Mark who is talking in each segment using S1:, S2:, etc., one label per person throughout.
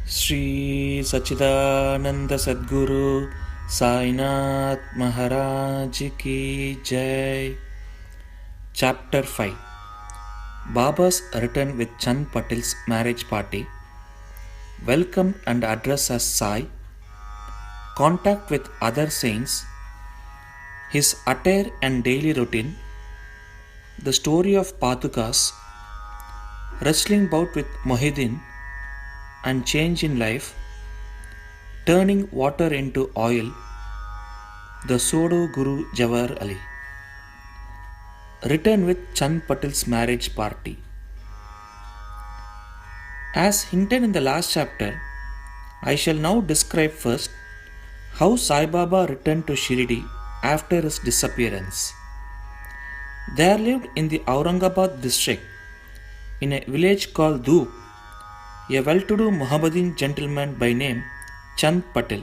S1: Sri Satchidananda Sadguru Sainath Maharaj Ki Jai. Chapter 5. Baba's return with Chand Patel's marriage party. Welcome and address as Sai. Contact with other saints. His attire and daily routine. The story of Padukas. Wrestling bout with Mohidin and change in life. Turning water into oil. The pseudo Guru Jawahar Ali. Return with Chand Patel's marriage party. As hinted in the last chapter, I shall now describe first how Sai Baba returned to Shirdi after his disappearance. There lived in the Aurangabad district, in a village called Dhoop, a well-to-do Mohammedan gentleman by name Chand Patel.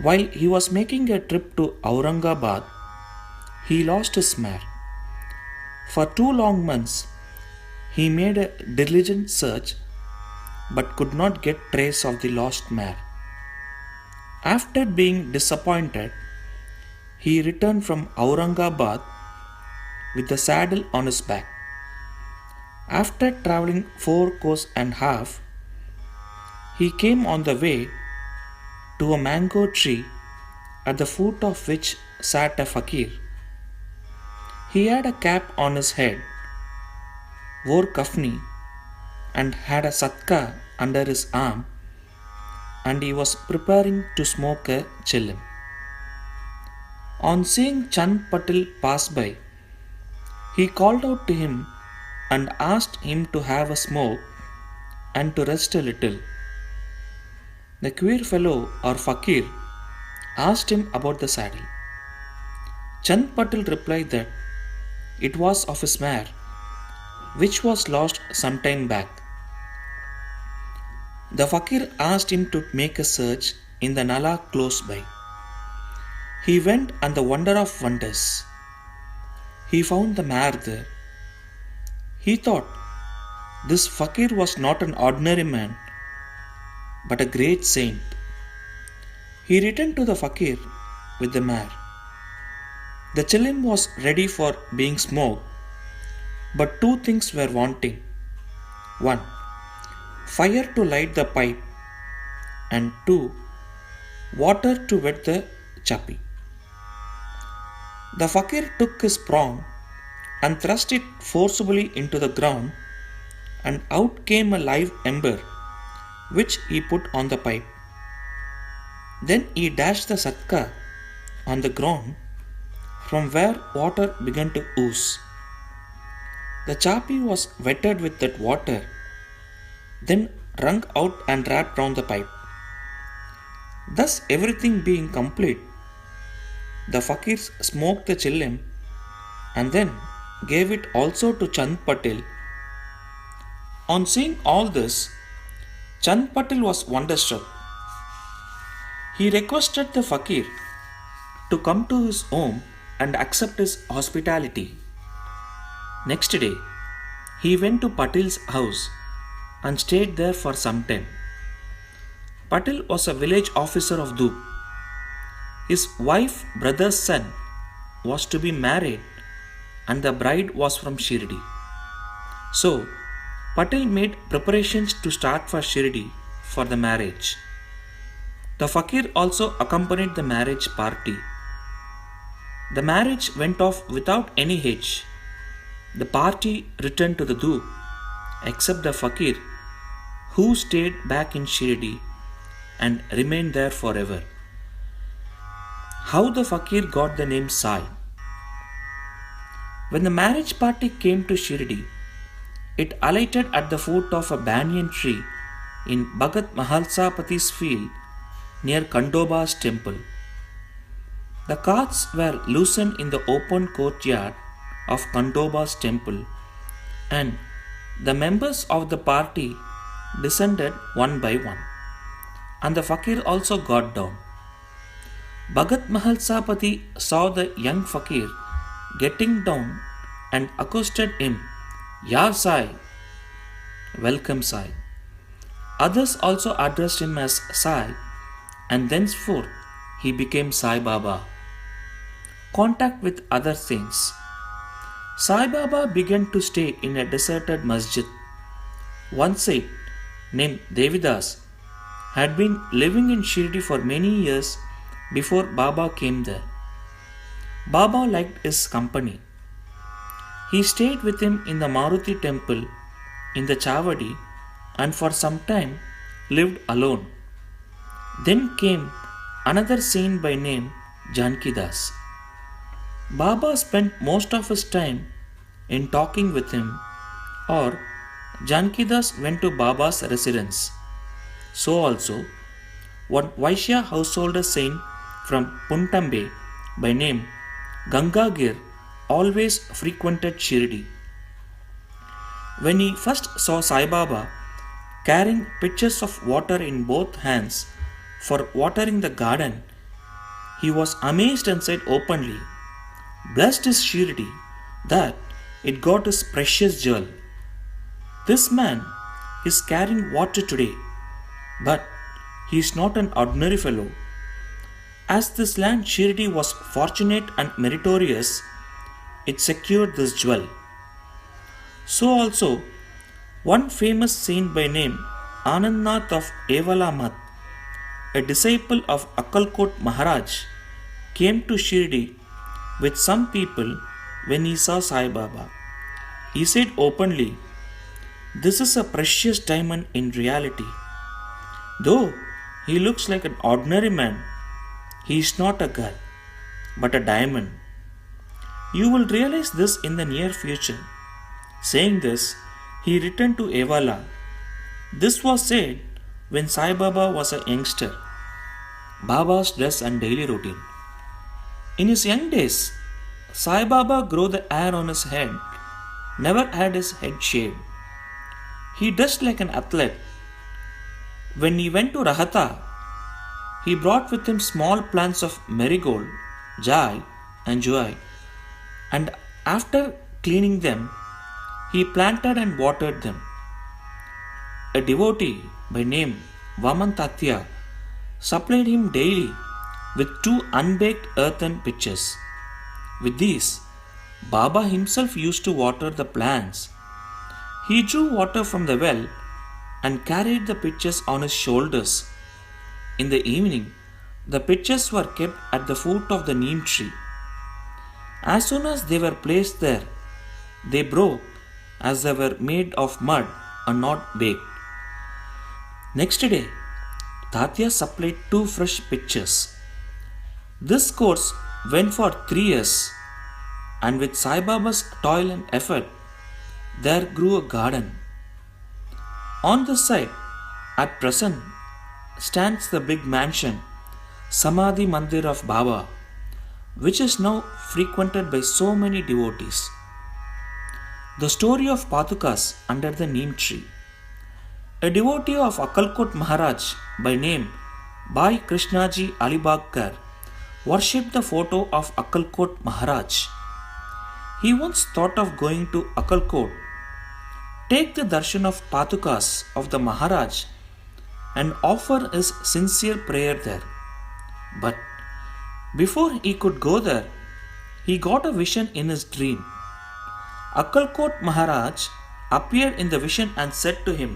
S1: While he was making a trip to Aurangabad, he lost his mare. For 2 long months, he made a diligent search but could not get trace of the lost mare. After being disappointed, he returned from Aurangabad with the saddle on his back. After traveling 4 course and half, he came on the way to a mango tree at the foot of which sat a fakir. He had a cap on his head, wore kafni, and had a satka under his arm, and he was preparing to smoke a chillim. On seeing Chand Patel pass by, he called out to him and asked him to have a smoke and to rest a little. The queer fellow or fakir asked him about the saddle. Chand Patel replied that it was of his mare, which was lost some time back. The fakir asked him to make a search in the nala close by. He went, and the wonder of wonders, he found the mare there. He thought this fakir was not an ordinary man, but a great saint. He returned to the fakir with the mare. The chillim was ready for being smoked, but 2 things were wanting. 1. Fire to light the pipe, and 2. Water to wet the chapi. The fakir took his prong and thrust it forcibly into the ground, and out came a live ember, which he put on the pipe. Then he dashed the satka on the ground, from where water began to ooze. The chapi was wetted with that water, then wrung out and wrapped round the pipe. Thus, everything being complete, the fakirs smoked the chillim and then gave it also to Chand Patel. On seeing all this, Chand Patel was wonderstruck. He requested the fakir to come to his home and accept his hospitality. Next day, he went to Patel's house and stayed there for some time. Patel was a village officer of Dhoop. His wife, brother's son, was to be married, and the bride was from Shirdi. So, Patel made preparations to start for Shirdi for the marriage. The fakir also accompanied the marriage party. The marriage went off without any hitch. The party returned to the Dhoop, except the fakir, who stayed back in Shirdi and remained there forever. How the fakir got the name Sai? When the marriage party came to Shirdi, it alighted at the foot of a banyan tree in Bhagat Mahalsapati's field near Kandoba's temple. The carts were loosened in the open courtyard of Kandoba's temple, and the members of the party descended one by one, and the fakir also got down. Bhagat Mahalsapati saw the young fakir getting down and accosted him, "Ya Sai, welcome Sai. Others also addressed him as Sai, and thenceforth he became Sai Baba. Contact with other saints. Sai Baba began to stay in a deserted masjid. One saint named Devidas had been living in Shirdi for many years before Baba came there. Baba liked his company. He stayed with him in the Maruti temple in the Chavadi and for some time lived alone. Then came another saint by name Jankidas. Baba spent most of his time in talking with him, or Jankidas went to Baba's residence. So also, one Vaishya householder saint from Puntambe by name Gangagir always frequented Shirdi. When he first saw Sai Baba carrying pitchers of water in both hands for watering the garden, he was amazed and said openly, "Blessed is Shirdi that it got his precious jewel. This man is carrying water today, but he is not an ordinary fellow. As this land Shirdi was fortunate and meritorious, it secured this jewel." So also, one famous saint by name Anandnath of Evalamat, a disciple of Akkalkot Maharaj, came to Shirdi with some people when he saw Sai Baba. He said openly, "This is a precious diamond in reality. Though he looks like an ordinary man, he is not a girl, but a diamond. You will realize this in the near future." Saying this, he returned to Evala. This was said when Sai Baba was a youngster. Baba's dress and daily routine. In his young days, Sai Baba grew the hair on his head, never had his head shaved. He dressed like an athlete. When he went to Rahata, he brought with him small plants of marigold, jai, and joy, and after cleaning them, he planted and watered them. A devotee by name Vamantatya supplied him daily with 2 unbaked earthen pitchers. With these, Baba himself used to water the plants. He drew water from the well and carried the pitchers on his shoulders. In the evening, the pitchers were kept at the foot of the neem tree. As soon as they were placed there, they broke as they were made of mud and not baked. Next day, Tatya supplied 2 fresh pitchers. This course went for 3 years, and with Sai Baba's toil and effort, there grew a garden. On this side, at present, stands the big mansion, Samadhi Mandir of Baba, which is now frequented by so many devotees. The story of Padukas under the neem tree. A devotee of Akkalkot Maharaj by name Bhai Krishnaji Alibagkar worshipped the photo of Akkalkot Maharaj. He once thought of going to Akkalkot, take the darshan of Padukas of the Maharaj, and offer his sincere prayer there. But before he could go there, he got a vision in his dream. Akkalkot Maharaj appeared in the vision and said to him,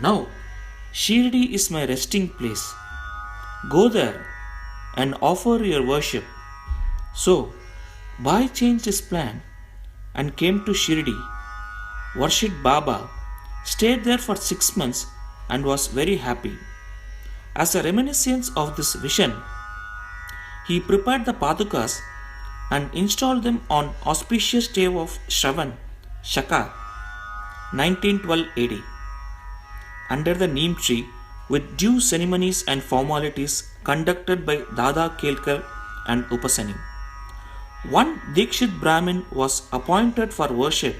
S1: "Now, Shirdi is my resting place. Go there and offer your worship." So, Bhai changed his plan and came to Shirdi, worshipped Baba, stayed there for 6 months and was very happy. As a reminiscence of this vision, he prepared the Padukas and installed them on auspicious day of Shravan, Shaka, 1912 AD, under the neem tree with due ceremonies and formalities conducted by Dada Kelkar and Upasani. One Dikshit Brahmin was appointed for worship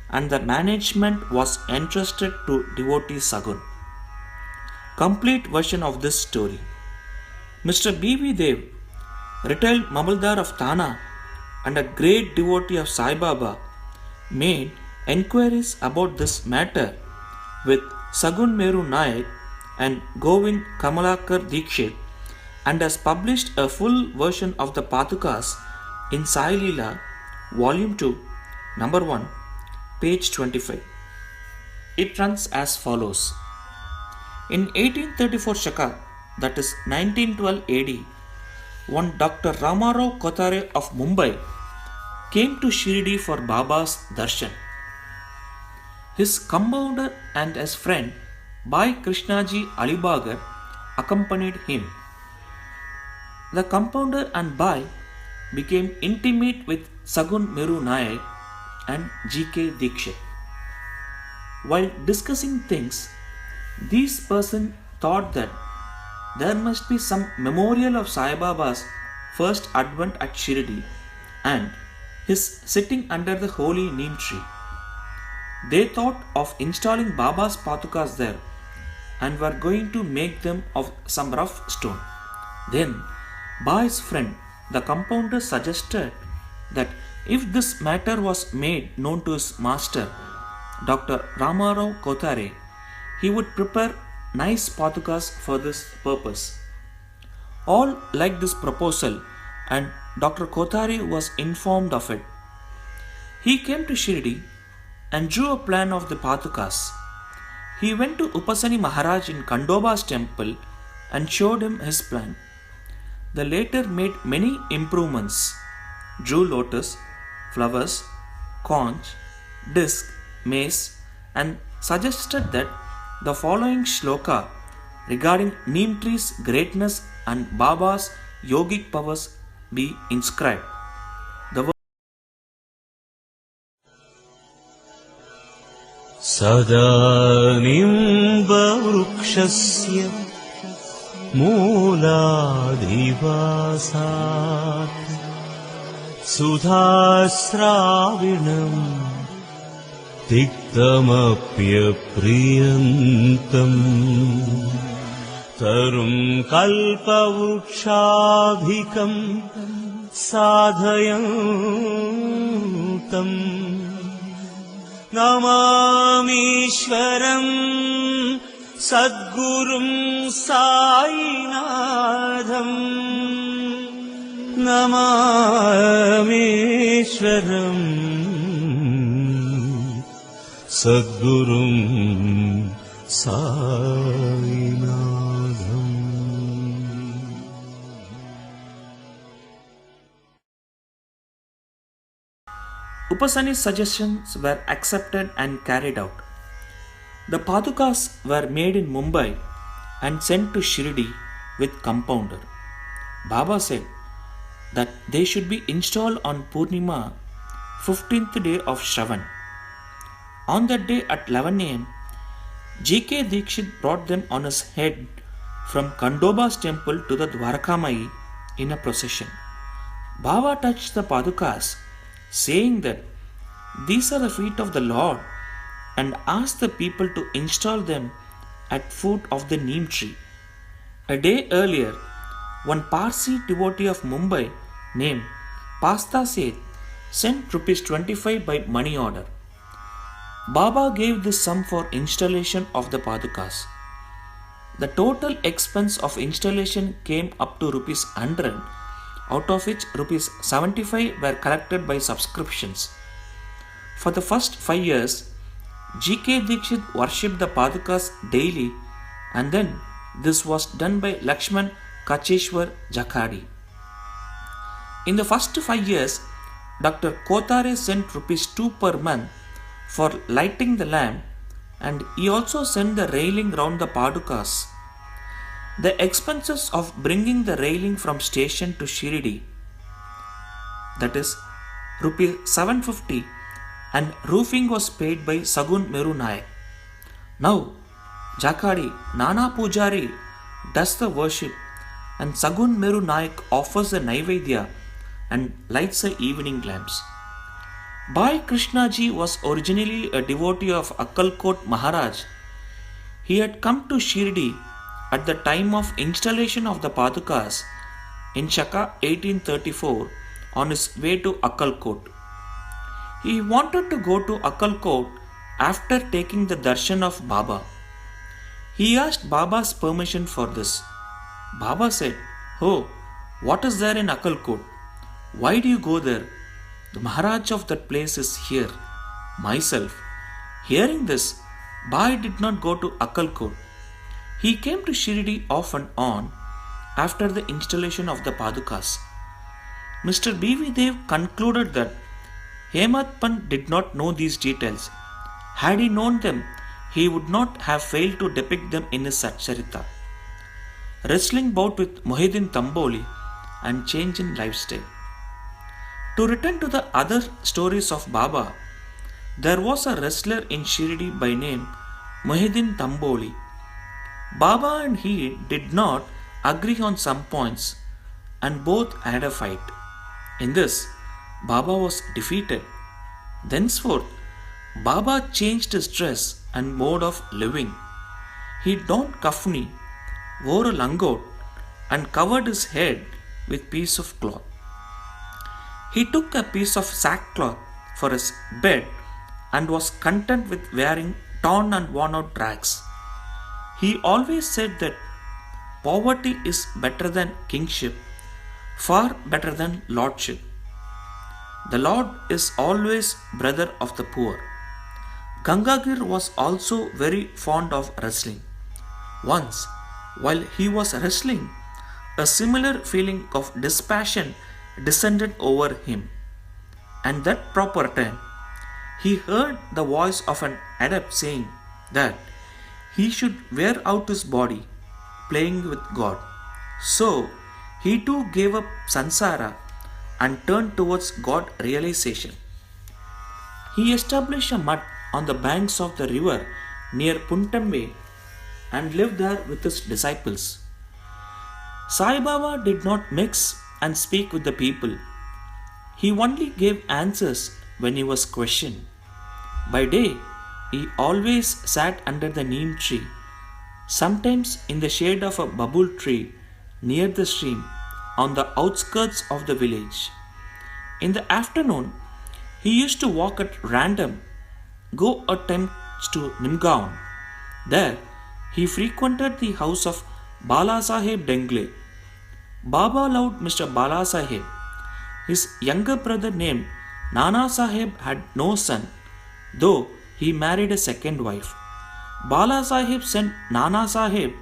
S1: and the management was entrusted to devotee Sagun. Complete version of this story. Mr. B.V. Dev, retired Mabaldar of Thana and a great devotee of Sai Baba, made enquiries about this matter with Sagun Meru Naik and Govind Kamalakar Dikshit, and has published a full version of the Padukas in Sai Leela, Volume 2, Number 1, page 25. It runs as follows. In 1834 Shaka, that is 1912 AD, one Dr. Ramarao Kotare of Mumbai came to Shirdi for Baba's darshan. His compounder and his friend Bhai Krishnaji Alibagar accompanied him. The compounder and Bhai became intimate with Sagun Meru Nayak and G.K. Dikshit. While discussing things, these persons thought that there must be some memorial of Sai Baba's first advent at Shirdi and his sitting under the holy neem tree. They thought of installing Baba's Padukas there and were going to make them of some rough stone. Then Bhai's friend, the compounder, suggested that if this matter was made known to his master, Dr. Ramarao Kotare, he would prepare nice Padukas for this purpose. All liked this proposal and Dr. Kotare was informed of it. He came to Shirdi and drew a plan of the Padukas. He went to Upasani Maharaj in Kandoba's temple and showed him his plan. The latter made many improvements, drew lotus, flowers, conch, disc, mace, and suggested that the following shloka regarding neem tree's greatness and Baba's yogic powers be inscribed. The
S2: Sada nimbavrukshaस्य मूलाधिवासात् सुधास्राविणम् तिक्तमप्यप्रियन्तम् तरुं कल्पवृक्षाधिकम् साधयन्तम् नमामीश्वरम् सद्गुरुं साईनाथम् नमामीश्वरम् सद्गुरुं साईनाथम्.
S1: Upasani's suggestions were accepted and carried out. The Padukas were made in Mumbai and sent to Shirdi with compounder. Baba said that they should be installed on Purnima, 15th day of Shravan. On that day at 11 am, G.K. Dikshit brought them on his head from Kandoba's temple to the Dwarkamai in a procession. Baba touched the Padukas, saying that these are the feet of the Lord, and asked the people to install them at foot of the neem tree. A day earlier, one Parsi devotee of Mumbai named Pasta Seth sent ₹25 by money order. Baba gave this sum for installation of the Padukas. The total expense of installation came up to ₹100, out of which ₹75 were collected by subscriptions. For the first 5 years, G.K. Dikshit worshipped the Padukas daily, and then this was done by Lakshman Kacheshwar Jakadi. In the first 5 years, Dr. Kotare sent ₹2 per month for lighting the lamp, and he also sent the railing round the Padukas. The expenses of bringing the railing from station to Shirdi, that is ₹750, and roofing was paid by Sagun Meru Nayak. Now, Jakadi Nana Pujari does the worship, and Sagun Meru Nayak offers the Naivedya and lights the evening lamps. Bhai Krishnaji was originally a devotee of Akkalkot Maharaj. He had come to Shirdi at the time of installation of the Padukas in Shaka 1834 on his way to Akkalkot. He wanted to go to Akkalkot after taking the darshan of Baba. He asked Baba's permission for this. Baba said, "Oh, what is there in Akalkot? Why do you go there? The Maharaj of that place is here, myself." Hearing this, Bai did not go to Akalkot. He came to Shirdi off and on after the installation of the Padukas. Mr. B.V. Dev concluded that Hemad Pant did not know these details. Had he known them, he would not have failed to depict them in his Satcharita. Wrestling bout with Mohidin Tamboli and change in lifestyle. To return to the other stories of Baba, there was a wrestler in Shirdi by name Mohidin Tamboli. Baba and he did not agree on some points and both had a fight. In this, Baba was defeated. Thenceforth, Baba changed his dress and mode of living. He donned kafni, wore a langot, and covered his head with piece of cloth. He took a piece of sackcloth for his bed and was content with wearing torn and worn out rags. He always said that poverty is better than kingship, far better than lordship. The Lord is always brother of the poor. Gangagir was also very fond of wrestling. Once, while he was wrestling, a similar feeling of dispassion descended over him. And that proper time, he heard the voice of an adept saying that he should wear out his body playing with God. So, he too gave up sansara and turned towards God realization. He established a mutt on the banks of the river near Puntambe and lived there with his disciples. Sai Baba did not mix and speak with the people. He only gave answers when he was questioned. By day, he always sat under the neem tree, sometimes in the shade of a babul tree near the stream on the outskirts of the village. In the afternoon, he used to walk at random, go at times to Nimgaon. There, he frequented the house of Bala Saheb Dengle. Baba loved Mr. Bala Saheb. His younger brother named Nana Saheb had no son, though he married a second wife. Bala Saheb sent Nana Saheb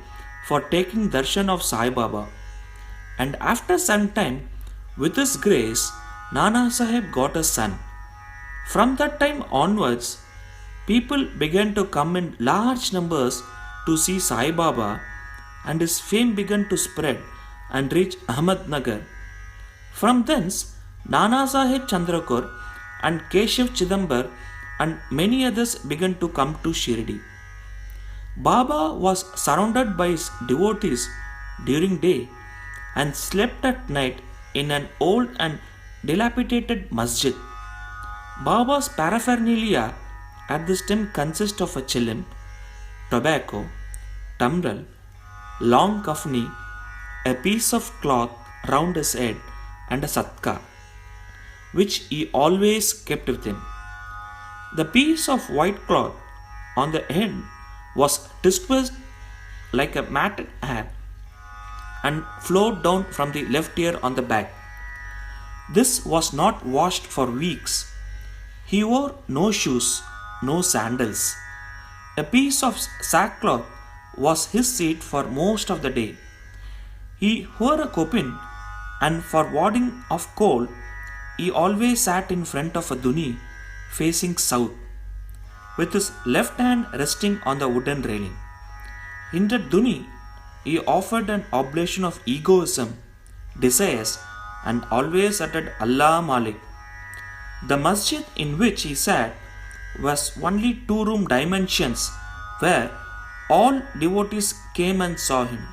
S1: for taking darshan of Sai Baba. And after some time, with his grace, Nana Saheb got a son. From that time onwards, people began to come in large numbers to see Sai Baba, and his fame began to spread and reach Ahmednagar. From thence, Nana Saheb Chandrakar and Keshav Chidambar and many others began to come to Shirdi. Baba was surrounded by his devotees during day and slept at night in an old and dilapidated masjid. Baba's paraphernalia at this time consists of a chilim, tobacco, tumbrel, long kafni, a piece of cloth round his head, and a satka, which he always kept with him. The piece of white cloth on the head was dispersed like a matted hair and flowed down from the left ear on the back. This was not washed for weeks. He wore no shoes, no sandals. A piece of sackcloth was his seat for most of the day. He wore a kopin, and for warding of cold, he always sat in front of a duni facing south, with his left hand resting on the wooden railing. In that duni, he offered an oblation of egoism, desires, and always uttered Allah Malik. The masjid in which he sat was only 2-room dimensions, where all devotees came and saw him.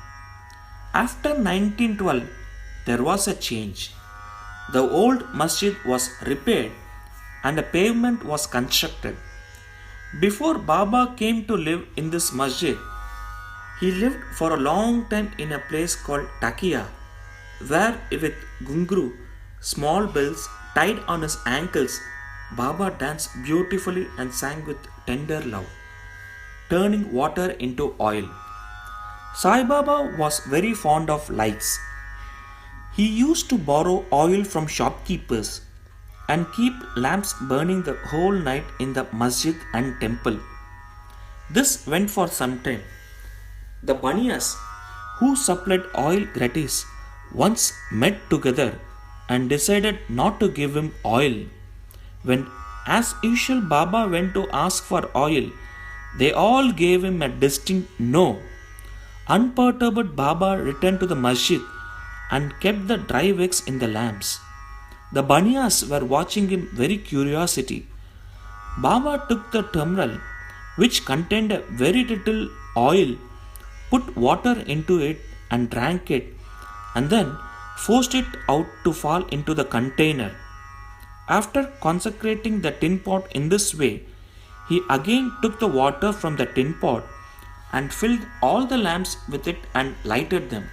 S1: After 1912, there was a change. The old masjid was repaired and a pavement was constructed. Before Baba came to live in this masjid, he lived for a long time in a place called Takia, where with gungru, small bells tied on his ankles, Baba danced beautifully and sang with tender love, turning water into oil, Sai Baba was very fond of lights. He used to borrow oil from shopkeepers and keep lamps burning the whole night in the masjid and temple. This went for some time. The Baniyas, who supplied oil gratis, once met together and decided not to give him oil. When, as usual, Baba went to ask for oil, they all gave him a distinct no. Unperturbed, Baba returned to the masjid and kept the dry wicks in the lamps. The Baniyas were watching him very curiosity. Baba took the tumbler, which contained a very little oil, put water into it and drank it, and then forced it out to fall into the container. After consecrating the tin pot in this way, he again took the water from the tin pot and filled all the lamps with it and lighted them.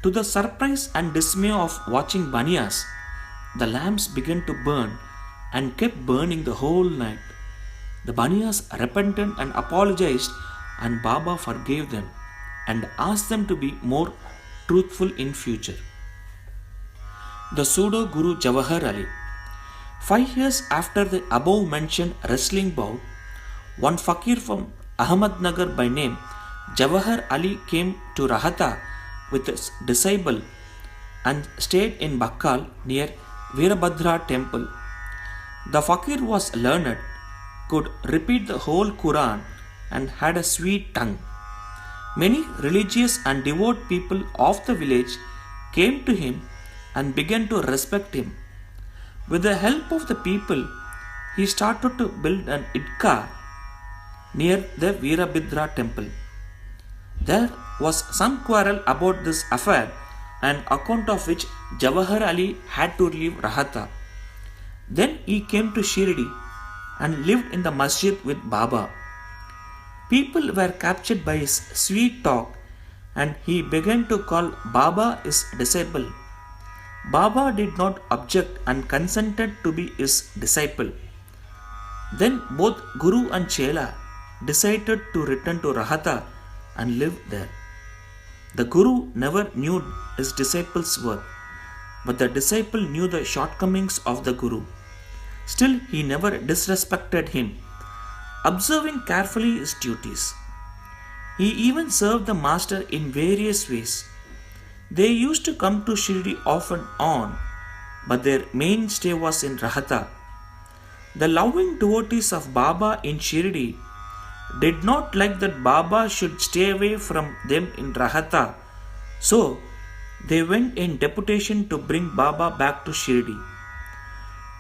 S1: To the surprise and dismay of watching Baniyas, the lamps began to burn and kept burning the whole night. The Baniyas repented and apologized, and Baba forgave them and asked them to be more truthful in future. The pseudo Guru Jawahar Ali. 5 years after the above mentioned wrestling bout, one fakir from Ahmednagar by name Jawahar Ali came to Rahata with his disciple and stayed in Bakkal near Veerabhadra temple. The fakir was learned, could repeat the whole Quran, and had a sweet tongue. Many religious and devout people of the village came to him and began to respect him. With the help of the people, he started to build an idka near the Veerabhadra temple. There was some quarrel about this affair, an account of which Jawahar Ali had to leave Rahata. Then he came to Shirdi and lived in the masjid with Baba. People were captured by his sweet talk, and he began to call Baba his disciple. Baba did not object and consented to be his disciple. Then both Guru and Chela decided to return to Rahata and live there. The Guru never knew his disciple's worth, but the disciple knew the shortcomings of the Guru. Still, he never disrespected him, observing carefully his duties. He even served the master in various ways. They used to come to Shirdi off and on, but their main stay was in Rahata. The loving devotees of Baba in Shirdi did not like that Baba should stay away from them in Rahata, so they went in deputation to bring Baba back to Shirdi.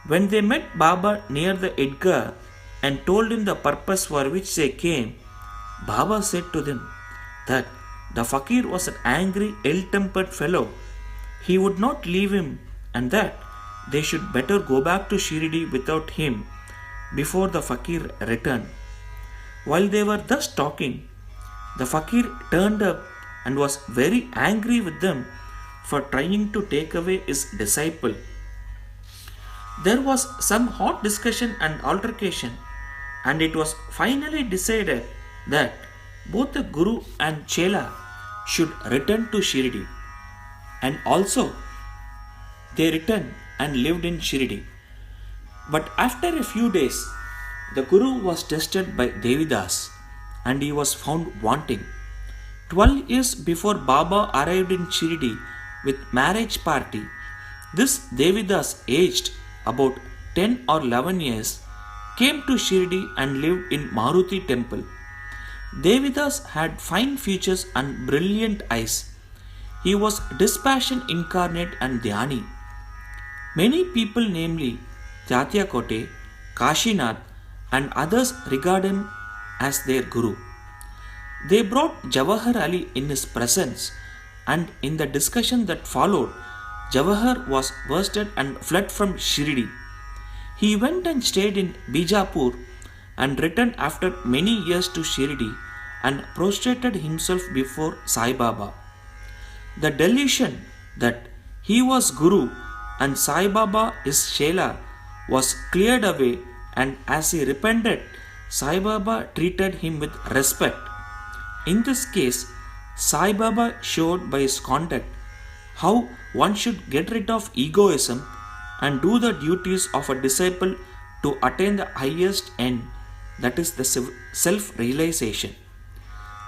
S1: When they met Baba near the Idgah and told him the purpose for which they came, Baba said to them that the fakir was an angry, ill-tempered fellow. He would not leave him, and that they should better go back to Shirdi without him before the fakir returned. While they were thus talking, the fakir turned up and was very angry with them for trying to take away his disciple. There was some hot discussion and altercation, and it was finally decided that both the Guru and Chela should return to Shirdi. And also, they returned and lived in Shirdi. But after a few days, the Guru was tested by Devidas and he was found wanting. 12 years before Baba arrived in Shirdi with marriage party, this Devidas, aged about 10 or 11 years, came to Shirdi and lived in Maruti temple. Devidas had fine features and brilliant eyes. He was dispassion incarnate and Dhyani. Many people, namely Tatyakote, Kashinath, and others, regard him as their Guru. They brought Jawahar Ali in his presence, and in the discussion that followed, Jawahar was worsted and fled from Shirdi. He went and stayed in Bijapur and returned after many years to Shirdi and prostrated himself before Sai Baba. The delusion that he was Guru and Sai Baba is Shela was cleared away, and as he repented, Sai Baba treated him with respect. In this case, Sai Baba showed by his conduct how one should get rid of egoism and do the duties of a disciple to attain the highest end, that is the self realization.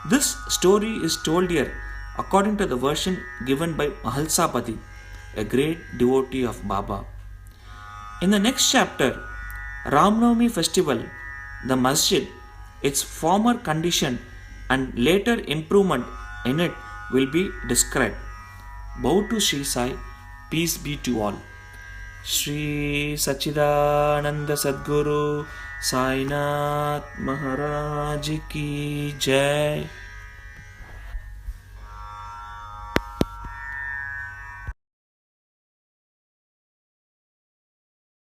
S1: This story is told here according to the version given by Mahalsapati, a great devotee of Baba. In the next chapter, Ramnavami festival, the masjid, its former condition and later improvement in it will be described. Bow to Sri Sai, peace be to all. Sri Sachidananda Sadguru Sainath Maharaj Ki Jai.